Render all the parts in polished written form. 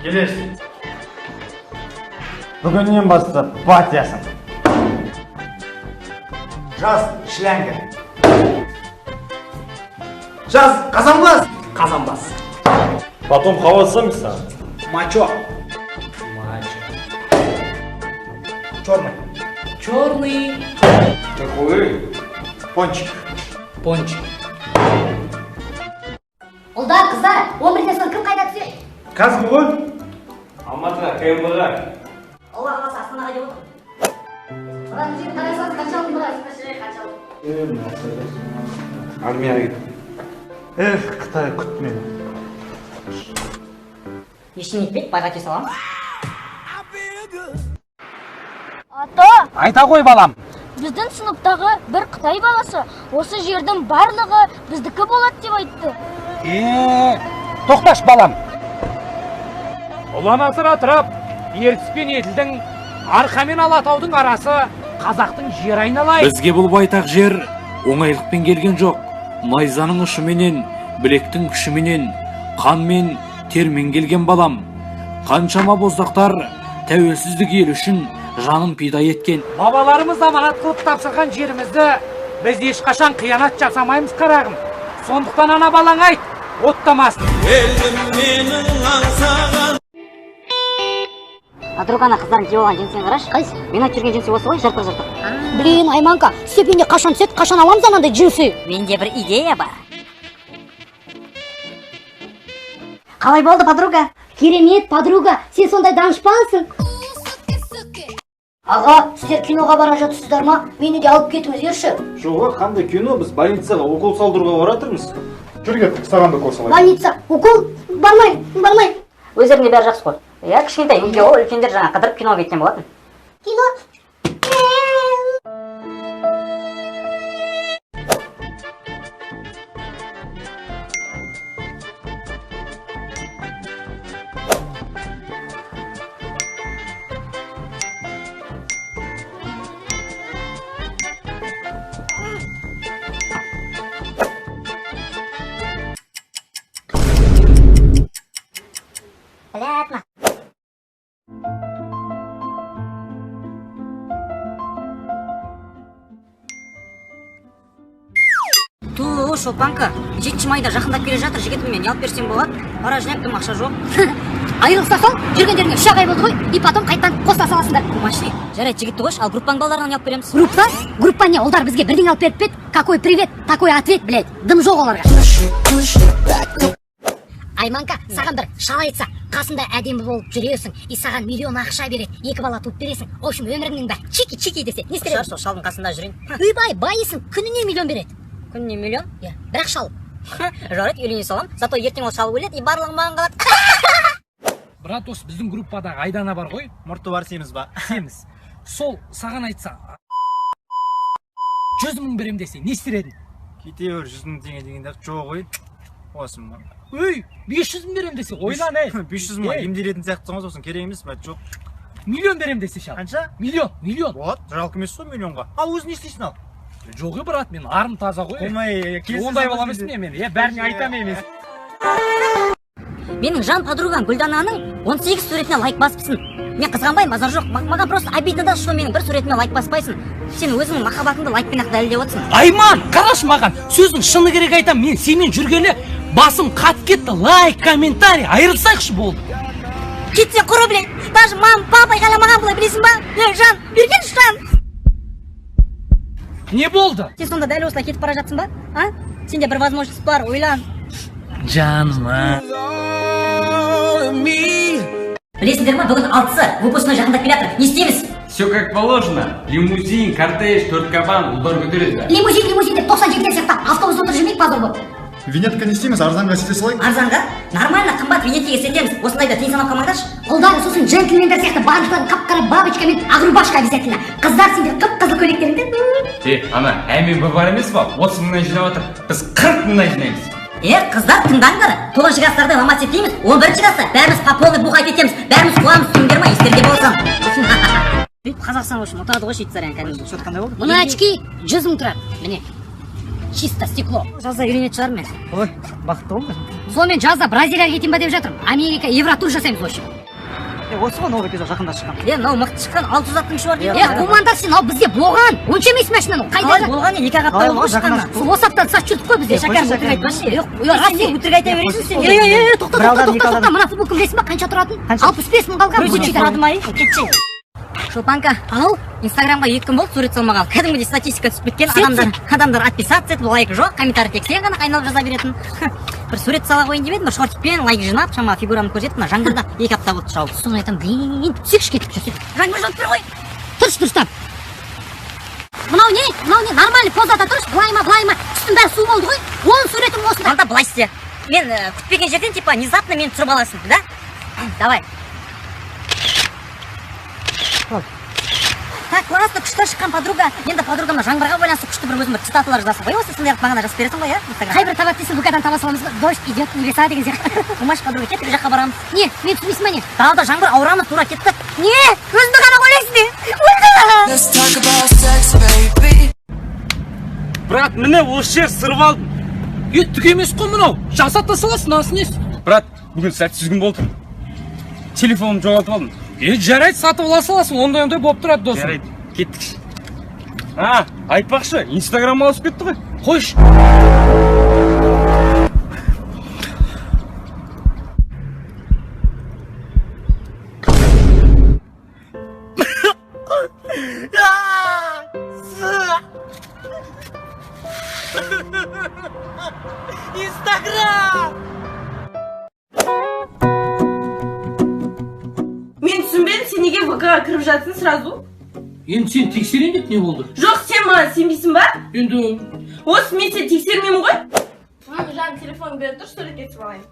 Келерсің. Бүгіннен бастап партиясың. Жаз шләңгер. Жаз қазанбас. Қазанбас. Потом хаватсам саған. Мачо. Черный. Черный. Какой? Пончик. Пончик. Ұлдар, қыздар, 11-ден соң кім қайда түседі? Қазғы ғой? Алматыға, КМБ-ға. Алла қаласа Астанаға деп отыр. Мұрат, сен қарайсаңыз қаншалық тұрасыз? Армияға кетіп. Қытай күт мені. Ештеңе етпейді, байға кесе аламыз. Ата, Айта қой балам. біздің сыныптағы бір Қытай баласы осы жердің барлығы біздікі болады деп айтты. Тоқташ балам. Ұлан асыра тұрып, ертіс пен еділдің, арқа мен алатаудың арасы қазақтың жер айналайын. Бізге бұл байтақ жер оңайлықпен келген жоқ. Найзаның ұшыменен, білектің күшіменен, қан мен термен келген балам. Қаншама боздақтар тәуелсіздік ел үшін жанын пида еткен. Бабаларымыз аманат қылып тапсырған жерімізді біз ешқашан қиянат жасамаймыз қарағым. Сондықтан ана балаң айт, оттамасын. Атрукана қыздарын кие болған жеңсен қараш. Қайсы? Мен айтып жүрген жеңсе осы ғой, жыртық-жыртық. Блин, Айманка, степенде қашан түседі, қашан аламыз анандай джинсы? Менде бір идея бар. Қалай болды, подруга? Керемет, подруга, сен сондай данышпансың. Аға, сіздер киноға бара жатырсыздар ма? Мені де алып кетіңіздерші. Жоға, қандай кино? Біз больницаға укол салдыруға баратырмыз. Жүр кеттік, саған да укол салайын. Больница, укол? Бармай. Өздерінде бәрі жақсы қой. Я кішкентай, үйге ол үлкендер жаңа қыдырып киноға кеткен болатын. Кино? Понятно. Ту, Шолпанка, жетінші майда жақындап келе жатыр, жігітіммен не алып берсем болады? Пара жинап тым ақша жоқ. Айырылса сол, жүргендеріңе үш ақ ай болды ғой, и потом қайттан қоса саласыңдар. Маши, жарайды жігітті қош, ал группаң балаларынан не алып береміз? Группа не, олар бізге бірден алып беріп бет. Какой привет, такой ответ, блядь. Дым жоқ оларға. Айманка, саған бір шал айтса, қасында әдемі болып жүресің, и саған миллион ақша береді, екі бала туып бересің. В общем, өміріңнің бәрі чики десе, не істер Сол шалдың қасында жүрейін. Үйбай, байысың, күніне миллион береді. Күніне миллион? Иә, бірақ шал. Жарайды, үйлене салам, зато ертең ол шал өледі, и барлығы маған қалады. Брат, осы біздің группадағы Айдана бар ғой, Мұрты бар семіз ба? семіз. Сол саған айтса, 100 мың берем десе, не істер едің? Кете бер 100 мың теңге дегенде жоқ ғой. Осы ма? Өй, 500 мың берем десе, ойлан ей. 500 мың емделетін сияқтысың сосын керек емес па? Жоқ. Миллион берем десе шал. Қанша? Миллион. Вот, жалко емес қой миллионға. Ал өзің не істейсің ал? Жоғы брат, мен арым таза ғой. Болмай, Ондай балам емеспін мен, бәріне айтам емес. Менің жан подругам Гүлдананың 18 суретіне лайк басыпсың. Мен қызғанбаймын, базар жоқ. Маған просто обидно да, что менің бір суретіме лайк баспайсың. Сен өзіңнің махаббатыңды лайкпен ақ дәлелдеп отырсың. Айман, қараш маған, сөздің шыны керек айтам, мен сенімен жүргелі басым қатып кетті, лайк, комментарий, айырылсайықшы болды. Кетсе құры біле, даже мам, папа қаламаған бұлай білесің ба? Жан, бергенші жан. Не болды? Сен сонда дәл осылай кетіп бара жатсың ба? Сенде бір возможность бар, ойлан. Жаным, Білесіңдер ма, бүгін 6-сы выпускной жақындап келе жатыр. Не істейміз? Все как положено. Лимузин, кортеж, төрт кабан, ұлдар көтереді. Лимузин деп 97-ден сақтап, автобус отыр жүрмейік базар болып. Винетка не істейміз, арзанға сете салайық. Арзанға? Нормально, қымбат винеткеге сетеміз. Осындайда тиын санап қалмаңдаршы. Ұлдар, сосын джентльмендер сияқты барлықтарын қап-қара бабочка мен агрубашка обязательно. Қыздар сендер қып-қызыл көйлектеріңді. Ана, әмен бар емес па? 30 мыңнан жинап отыр. Біз 40 мыңнан жинаймыз. Қыздар, тыңдаңдар. 9 класстарды ломать етпейміз. 11 класста бәріміз по полной бухать етеміз. Бәріміз қуамыз, түсіңдер ма? Естерде болсам. Қазақстан үшін ұтады ғой Швейцарияны кәдімгі. Қандай болды? Мына очки 100 мың тұрады. Міне. чисто стекло. жазда үйренетін шығармын мен. Ой, бақытты болма. Сонымен жазда Бразилияға кетейін ба деп жатырмын. Америка, Евротур жасаймыз вообще. Осы ғой новый эпизод жақында шыққан. Мынау мықты шыққан 660 бар дейді. Команда сен ал бізде болған. Онша емес машинаның. Қалай Қайда? болған екі ақ апта болды шыққаны. Осы аптада сат жүрдік қой бізде. Шәкәрім өтірік айтпашы. Сен өтірік айта бересің сен. Тоқта. Мына футболка білесің ба қанша тұратын? 65 мың қалған. Көзі тұрады ма? Кетші. Шолпанка, ау, Инстаграмға 2 күн болды сурет салмағалы. Кәдімгідей статистика түсіп кеткен. Адамдар отписаться етіп, лайк жоқ, комментарий тек сен ғана айналып жаза беретін. Бір сурет сала қойын деп едім, бір шортикпен лайк жинап, шама фигурамды көрсетіп, мына жаңбырда 2 апта болды шауып. Соны айтамын, блин, түсекші кетіп жүрсек. Жаңбыр жауып тұр ғой. Тұрш, там. Мынау не? Нормальный позада тұрш, былай ма? Үстің бәрі су болды ғой. 10 суретім осында. Онда былай істе. Мен күтпеген жерден, типа, внезапно мені түсіріп аласың, да? Давай. Так, классно, күшті шыққан подруга. Енді подругамна жаңбырға байланысты күшті бір өзім бір цитаталар жазасың ғой. Осы сендерді маған жазып бересің ғой, иә? Қай бір табат дейсің, бұқадан таба саламыз ба? Дождь идет, небеса деген сияқты. Умаш подруга, кеттік жаққа барамыз. Не, мен түсінесің ба не? Далада жаңбыр аурамыз, тура кеттік. Не, өзіңді ғана ойлайсың не? Брат, міне осы жер сырып алдым. Түк емес қой мынау. Жасата саласың, асын несі? Брат, бүгін сәтсіз күн болды. Телефонымды жоғалтып алдым. Жарайды, сатып ала саласың, ондай болып тұрады досым. Жарайды, кеттік. Айтпақшы, Инстаграм алып кетті ғой. Қойш. Мен түсінбедім, сен неге ВК-ға кіріп жатсың сразу? Енді сен тексерейін деп не болды? Жоқ, сен маған сенбейсің ба? Енді... Осы мен сен тексермеймін ғой? Жан, телефон бере тұр, суретке алайын.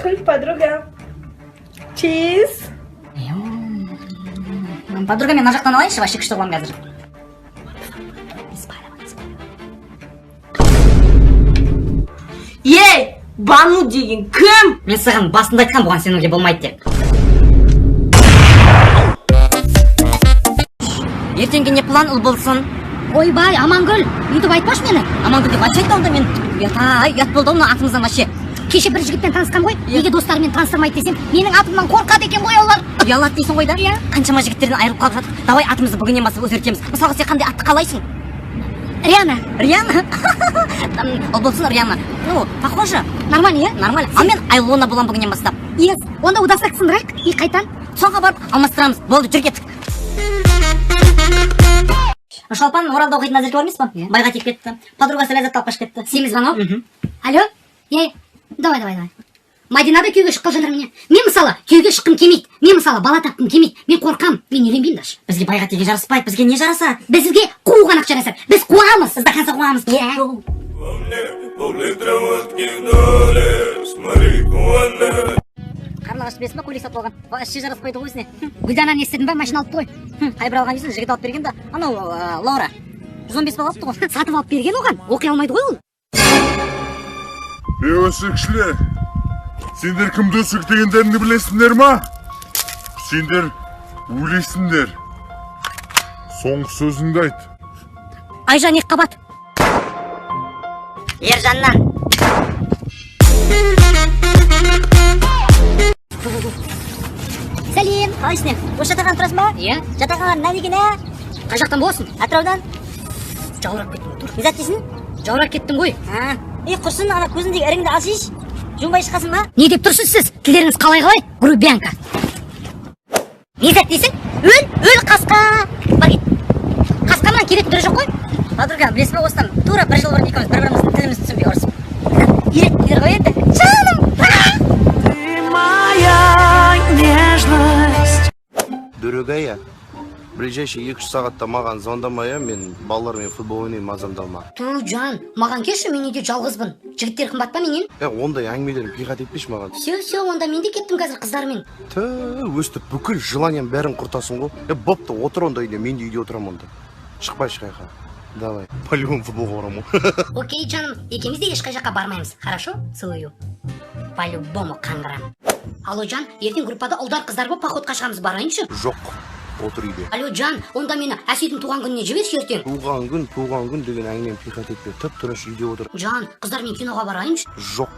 Кіл, подруга. Чиз. Подруга, мен мына жақтан алайыншы, вообще күшті қыламын қазір. Ей, Бану деген кім? Мен саған басында айтқан бұған сенуге болмайды деп. Ертеңге не план ұл болсын? Ойбай, Амангүл, үйтіп айтпаш мені. Амангүл деп айтшы айтты онда мен. Ят болды оны атымыздан вообще. Кеше бір жігітпен танысқан ғой, неге достарымен таныстырмайды десем, менің атымнан қорқады екен ғой олар. Ұялады дейсің ғой да? Қаншама жігіттерден айырылып қалып жатыр. Давай атымызды бүгіннен бастап өзгертеміз. Мысалға сен қандай атты қалайсың? Риана. Риана? Ол болсын Риана. Ну, похоже. Нормально, иә? Нормально. Ал мен Айлона болам бүгіннен бастап. Ес, онда удастырып сындырайық, и қайтан? Соңға барып алмастырамыз. Болды, жүр кеттік. Шолпан Оралда оқитын әзірге бар емес па? Байға тиіп кетті. Подругасы Ләззат алып қашып кетті. Семіз ғана? Алло? Давай. Мадинада күйеуге шыққалы жатыр міне. Мен мысалы күйеуге шыққым келмейді. Мен мысалы бала тапқым келмейді. Мен қорқам. Мен үйленбеймін даже. Бізге байға тиген жараспайды. Бізге не жарасады? Бізге қуу ғана жарасады. Біз қуамыз. Біз дақанса қуамыз. Қарны ашып бересің ба, көйлек сатып алған? Іші жараспайды ғой өзіне. Гүлдананы естідің ба, машина алып қой. Қай бір алған дейсің, жігіт алып берген да. Анау Лаура 115 бал алыпты ғой. Сатып алып берген оған. Оқи алмайды ғой ол. Осы кішілер, сендер кім досық дегендеріңді білесіңдер ма? Сендер өлесіңдер. Соңғы сөзіңді айт. Айжан Екқабат. Ержаннан. Сәлем. Қалайсың? Осы жатаған тұрасың ба? Иә. Жатаған нә деген ә? Қай жақтан боласың? Атыраудан. Жаурап кеттім. Тұр. Не зат дейсің? Жаурап кеттім ғой. Құрсын, ана көзіндегі іріңді алшиш. Жумбай шыққасын ба? Не деп тұрсыз сіз? Тілеріңіз қалай? Грубянка. Не зат дейсің? Өл қасқа. Бар кет. Қасқамнан келетін түрі жоқ қой. Подруга, білесің ба осыдан тура 1 жыл бұрын екеуміз бір-біріміздің тілімізді түсінбей ұрысып. Үйреттіңдер ғой енді. Дорогая, ближайший 2 сағатта маған звондамай, мен балалармен футбол ойнаймын, мазамды алма. Ту, Жан, маған келші, мен үйде жалғызбын. Жігіттер қымбат па менен? Ондай әңгімелерін пиғат етпеш маған. Все, онда мен де кеттім қазір қыздармен. Өстіп бүкіл желаниям бәрін құртасың ғой. Бопты, отыр онда үйде, мен де үйде отырам онда. Шықпай шықайға. Давай, по-любому футболға барам. Окей, жаным, екеуміз де ешқай жаққа бармаймыз. Хорошо? Целую. По-любому қаңғырам. Алло, Жан, ертең группада ұлдар қыздар болып походқа шығамыз, барайыншы? Жоқ, отыр үйде. Алло, Жан, онда мені Әсеттің туған күніне жіберші ертең. Туған күн деген әңгімені пихат етпе. Тып-тыныш үйде отыр. Жан, қыздармен киноға барайыншы. Жоқ.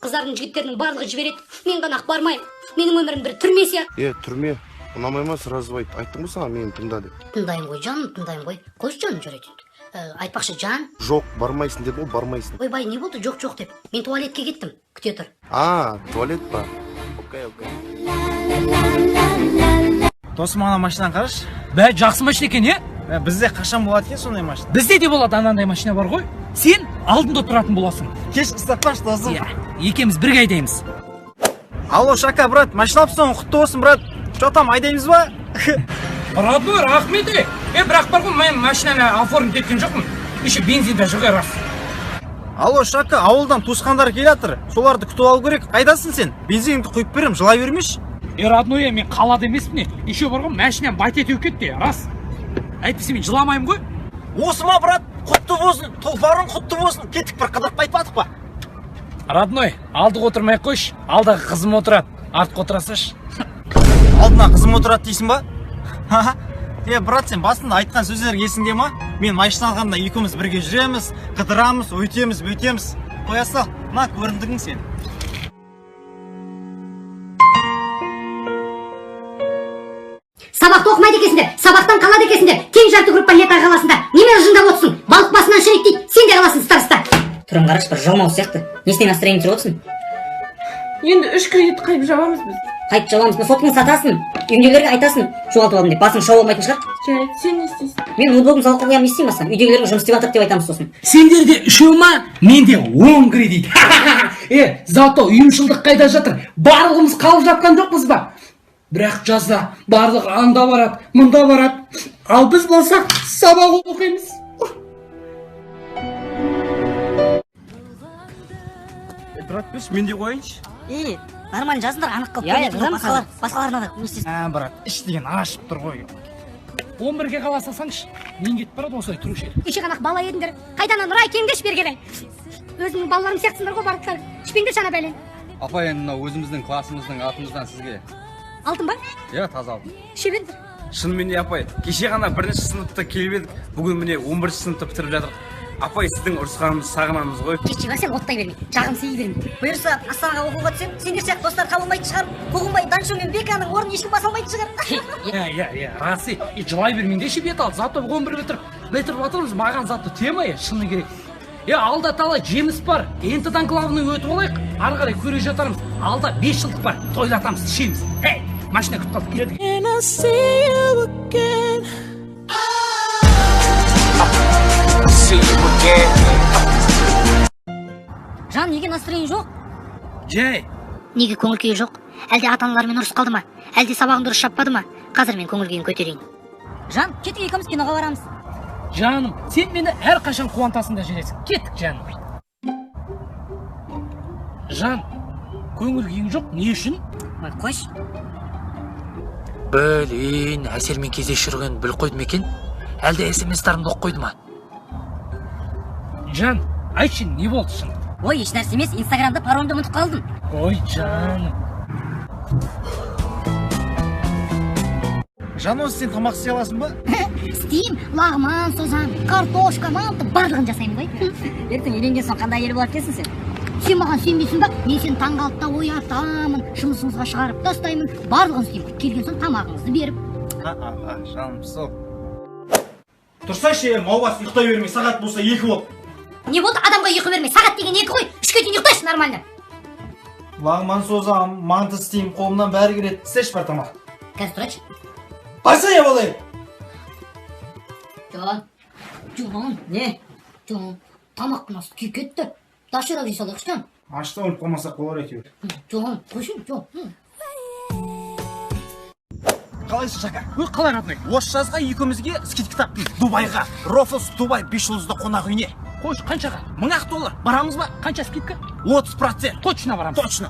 Қыздардың жігіттерінің барлығы жібереді. Мен ғана ақ бармаймын. Менің өмірім бір түрме сияқты. Түрме. Ұнамай ма, сразу айт. Айттың ба саған, мені тыңда деп. Тыңдаймын ғой, жаным, тыңдаймын ғой. Қойшы жаным жарайды. Айтпақшы, Жан. Жоқ, бармайсың деп ол, бармайсың. Ойбай, не болды? Жоқ деп. Мен туалетке кеттім. Күте тұр. Туалет па? Окей. Досым, ана машинаны қарашы. Бә, жақсы машина екен, Бізде қашан болады екен сондай машина? Бізде де болады анандай машина бар ғой. Сен алдында тұратын боласың. Кеш ұстатпашы, досым. Екеміз бірге айдаймыз. Алло, Шака, брат, машина алыпсың, құтты болсын, брат. Что там, айдаймыз ба? Родной, рахмет. Бірақ бар ғой, мен машинаны оформить еткен жоқпын. Еще бензин де жоқ рас. Алло, Шака, ауылдан туысқандар келе жатыр. Соларды күтіп алу керек. Қайдасың сен? Бензиніңді құйып берем, жылай бермеші. Родной, мен қалада емеспін. Еще бар ғой, машинам байт етеу кетті, рас. Әйтпесе мен жыламаймын ғой. Осы ма, брат? Құтты болсын, тұлпарың құтты болсын. Кеттік бір қыдырып қайтпадық па? Родной, алдық отырмай қойш, алдағы қызым отырады, артқа отырасыш. Алдына қызым отырады дейсің ба? Брат, сен басында айтқан сөздер есіңде ма? Мен машина алғанда екеуміз бірге жүреміз, қыдырамыз, өйтеміз, бүйтеміз. Қоя сал, мына көрімдігің сен. Сабақты оқымайды екесіңдер, сабақтан қалады екесіңдер. Тең жарты группа лето қаласында. Немен жындап отырсың? Балық басынан шірек дейді. Сен де қаласың староста. Тұрым қараш, бір жалмау сияқты. Несінен настроение тұрып отырсың? Енді 3 кредит қайып жабамыз біз. Қайып жабамыз, сотканы сатасың. Үйдегілерге айтасың, жоғалтып алдым деп. Басың шау болмайтын шығар. Жарайды, сен не істейсің? Мен ноутбугымды салып қоямын, не істеймін асан? Үйдегілерге жұмыс істеп жатыр деп айтамыз сосын. Сендерде 3 ма, менде 10 кредит. Зато ұйымшылдық қайда жатыр? Барлығымыз қалып жатқан жоқпыз ба? Бірақ жазда барлығы анда барады, мұнда барады. Ал біз болсақ сабақ оқимыз. Брат, біз мен де қойыншы. Нормально жазыңдар, анық қылып. Басқаларына да не істесін. Брат, іш деген ашып тұр ғой. 11-ге қала салсаңшы, мен кетіп барады осылай тұрушы еді. Кеше ғана бала едіңдер. Қайдан Нұрай кемдеш бергелей. Өзіңнің балаларың сияқтысыңдар ғой барықтар. Ішпеңдер шана бәлен. Апа, енді өзіміздің классымыздың атымыздан сізге. Алтын ба? Таза алтын. Іше беріңдер. Шынымен де апай, кеше ғана 1-ші сыныпта келіп едік, бүгін міне 11-ші сыныпта бітіріп жатыр. Апай, сіздің ұрысқанымызды сағынамыз ғой. Кеші бар, сен оттай берме, жағым сей берме. Бұйырса, Астанаға оқуға түсем, сендер сияқты достар қабылмайтын шығар. Қуғынбай, Даншо мен Беканың орнын ешкім баса алмайтын шығар. Расы, жылай бермендеші бет ал, зато 11 бітіріп жатырмыз, маған зато тема шыны керек. Алда талай жеміс бар, ентідан главный өтіп олайық, ары қарай көре жатармыз. Алда 5 жылдық бар, тойлатамыз, ішеміз. Машина күтіп қалып келеді. Жан, неге настроение жоқ? Жай. Неге көңіл күйі жоқ? Әлде ата-аналармен ұрыс қалды ма? Әлде сабағын дұрыс шаппады ма? Қазір мен көңіл күйін көтерейін. Жан, кеттік екеуміз киноға барамыз. Жаным, сен мені әр қашан қуантасың да жүресің. Кеттік, жаным. Жан, көңіл күйің жоқ, не үшін? Қойш. Блин, әсермен кездесіп жүрген біліп қойды ма екен? Әлде SMS-тарымды оқып қойды ма? Жан, айтшы, не болды шын? Ой, еш нәрсе емес, Инстаграмда паролімді ұмытып қалдым. Ой, жаным. Жан, осы сен тамақ істей аласың ба? Істеймін, лағман, созан, картошка, манты, барлығын жасаймын ғой. Ертең үйленген соң қандай әйел болады екенсің сен? Сен маған сенбейсің ба? Мен сені таңғы 6-та оятамын, жұмысыңызға шығарып тастаймын, барлығын істеймін. Келген соң тамағыңызды беріп. Жаным, сол. Тұрсайшы, маубас ұйықтай бермей, сағат болса 2 болып. Не болды, адамға ұйқы бермей, сағат деген 2 ғой, 3-ке дейін ұйықтайшы нормально. Лағман созам, манты істеймін, қолымнан бәрі келеді. Істеші бар тамақ. Қазір тұрайшы. Барса я болайын. Жон, не? Жон, тамақтың асты күйіп кетті. Дашырақ үй салайықшы, Жон. Ашта өліп қалмасақ болар әйтеуір. Жон, қойшы, Жон. Қалайсың, Шака? Қалай, родной? Осы жазға екеумізге скидка таптым. Дубайға. Рофлс Дубай 5 жұлдызды қонақ үйіне. Қойшы, қаншаға? $1000. Барамыз ба? Қанша скидка? 30%. Точно барамыз. Точно.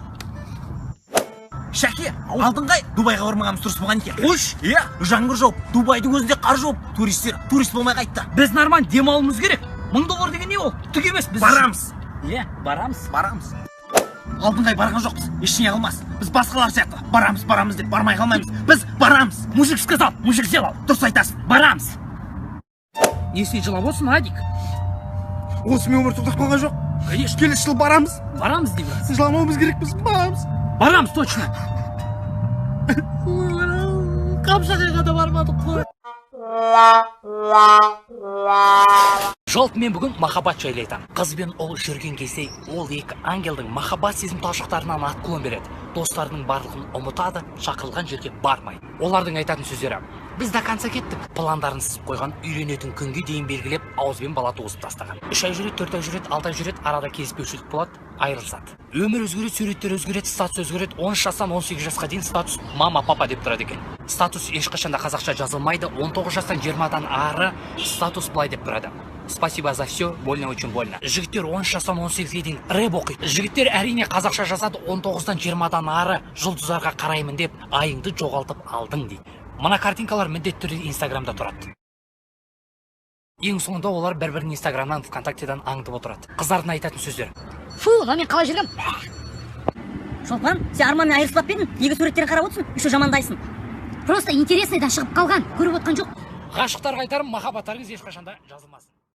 Шәке, алдыңғай Дубайға бармағамыз дұрыс болған екен. Қойш, жаңбыр жауып, Дубайдың өзінде қар жауып, турист болмай қайтты. Біз нормально демалуымыз керек. $1000 деген не ол? Түк емес біз. Барамыз. Барамыз. алдыңғай барған жоқпыз, ештеңе қылмас. Біз басқалар сияқты барамыз деп бармай қалмаймыз. Біз барамыз. Мужик сказал, мужик сделал. Дұрыс айтасың. Барамыз. Если жылап olsun, Адик. Осымен өмір тоқтап қалған жоқ. Конечно. Келесі жыл барамыз. Барамыз деймін. Жыламауымыз керекпіз. Барамыз точно. Қапшағайға да бармадық қой. Жалпы мен бүгін махаббат жайлы айтамын. Қыз бен ол жүрген кезде ол екі ангелдің махаббат сезім талшықтарынан атқылын береді. Достарының барлығын ұмытады, шақырылған жерге бармайды. Олардың айтатын сөздері: біз до конца кеттік. Пландарын сызып қойған, үйленетін күнге дейін белгілеп, ауызбен бала туғызып тастаған. 3 ай жүреді, 4 ай жүреді, 6 ай жүреді, арада келіспеушілік болады, айырылысады. Өмір өзгереді, суреттер өзгереді, статус өзгереді. 13 жастан 18 жасқа дейін статус мама, папа деп тұрады екен. Статус ешқашанда қазақша жазылмайды. 19 жастан 20-дан ары статус былай деп тұрады: спасибо за все, больно, очень больно. Жігіттер 13 жастан 18-ге дейін рэп оқиды. Жігіттер әрине қазақша жазады. 19-дан 20-дан ары жұлдыздарға қараймын деп айыңды жоғалтып алдың дейді. Мына картинкалар міндетті түрде Инстаграмда тұрады. Ең соңында олар бір-бірін Инстаграмнан, ВКонтактеден аңдып отырады. Қыздардың айтатын сөздері: Фу, мен қалай жүргем? Шолпан, сен Арманмен айырылып па едің? Неге суреттерін қарап отырсың? Еще жамандайсың. Просто интересныйдан шығып қалған, көріп отқан жоқ. ғашықтарға айтарым, махаббаттарыңыз ешқашанда жазылмасын.